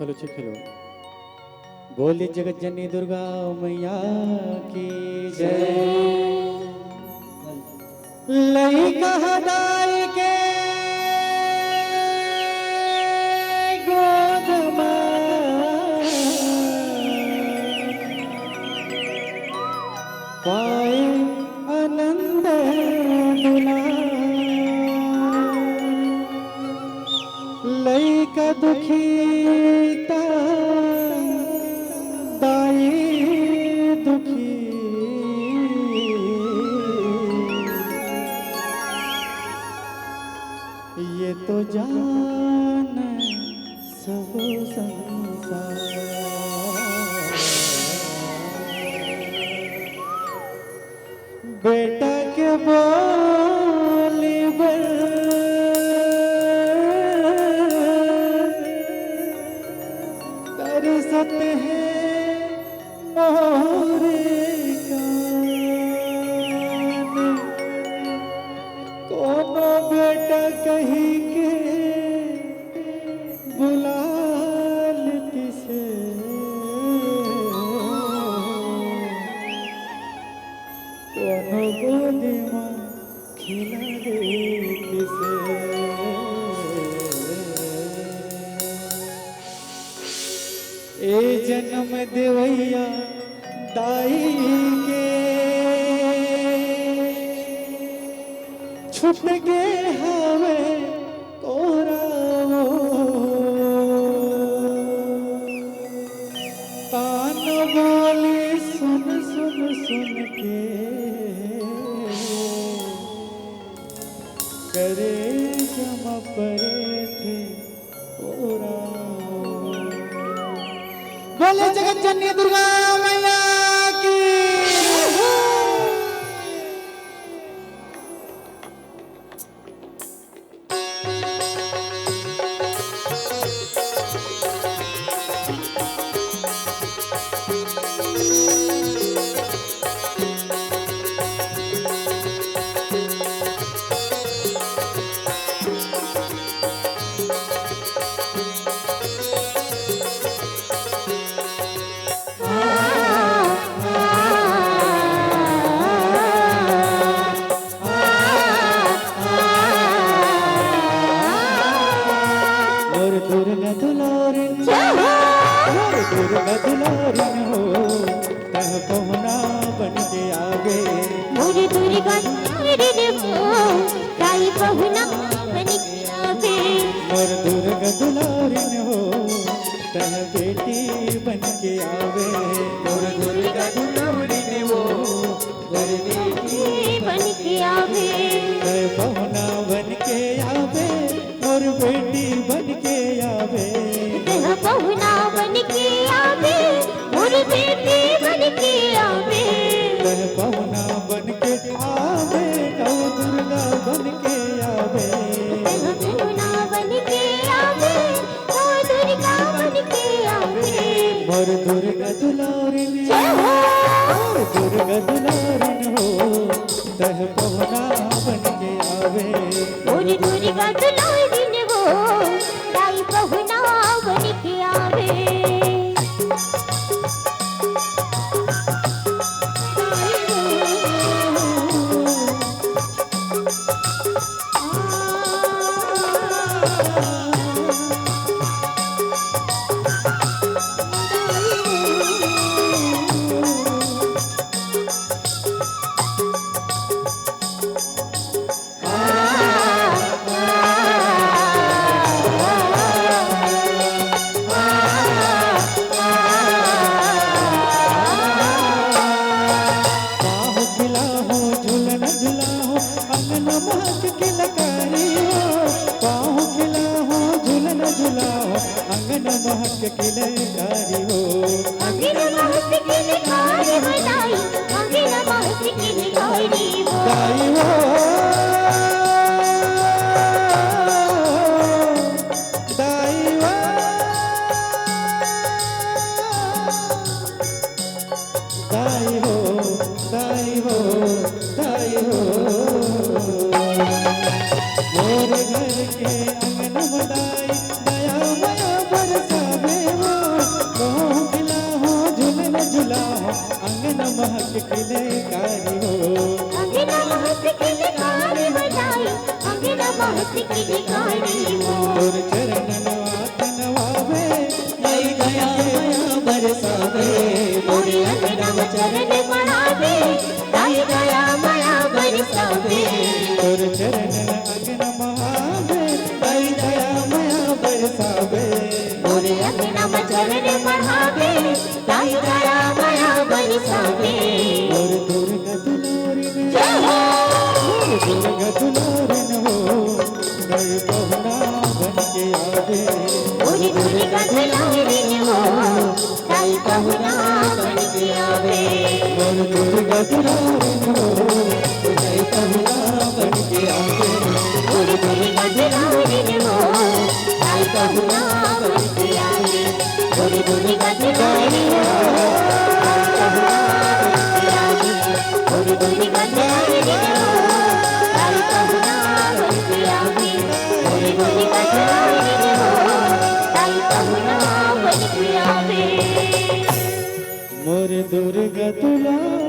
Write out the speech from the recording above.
Hello check hello. बोली जगत जननी दुर्गा मैया की जय। लई कहदाई के गोद पाए आनंद लई का दुखीता दाई दुखी ये तो जान सब संसार बेटा के बोली तरसत है मोरे कान कोनो बेटा कहीं के बुला लेती से कोनो गोदी माँ खिला देती से। ए जन्म देवैया दाई के छुप के हवे तोरा तान बोली सुन सुन सुन के करे जमा परे थे तोरा। बोले जगत जननी दुर्गा मैया की। दुर्गा दुलारिन हो तह पहुना बन के आवे। मोरी दुर्गा दुलारिन हो ताई पहुना बन के आवे। मोर दुर्गा दुलारिन हो तह बेटी बन के आवे। मोर दुर्गा दुलारिन हो तह बेटी बन के आवे। तह पहुना बन के आवे और बेटी बन के आवे। तह पहुना बन के आवे और बेटी बन के आवे। तह पहुना बन के आवे नव दुर्गा बन के आवे। तह पहुना बन के आवे नव दुर्गा बन के आवे। मोर दुर्गा दुलारिन मोर दुर्गा दुलारिन हो तह पहुना बन के आवे। मोरी दुर्गा दुलारिन हो ताई पहुना बन के आवे। अंगन महक किलकारी हो अंगन महक किलकारी हो दाई अंगन महक किलकारी हो दाई हो दाई हो दाई हो दाई हो दाई हो मोरे घर के अंगन बदाई दया मया बरसावे। महक खिले कारी हो अंगना महक खिले कारी हो जाई अंगना महक खिले कारी हो तोर चरणन आतन वावे दई दया माया बरसावे मोरे अंगना में चरण बढ़ावे दई दया माया बरसावे तोर चरणन अंगन महावे दई दया माया बरसावे मोरे अंगना में चरण बढ़ावे दई दया माया बरसावे और दुर्गा दुलारिन जय हो दुर्गा दुलारिन हो दई पहुना बन के आवे मोरे दुर्गा दुलारिन हो दई पहुना बन के आवे और दुर्गा दुलारिन हो दई पहुना बन के आवे मोरे दुर्गा दुलारिन हो दई पहुना बन के आवे मोरे दुर्गा दुलारिन हो मोरे दुर्गा दुलारिन हो दई पहुना बन के आवे मोरे दुर्गा दुलारिन हो दई पहुना बन के आवे मोर दुर्गा दुलारिन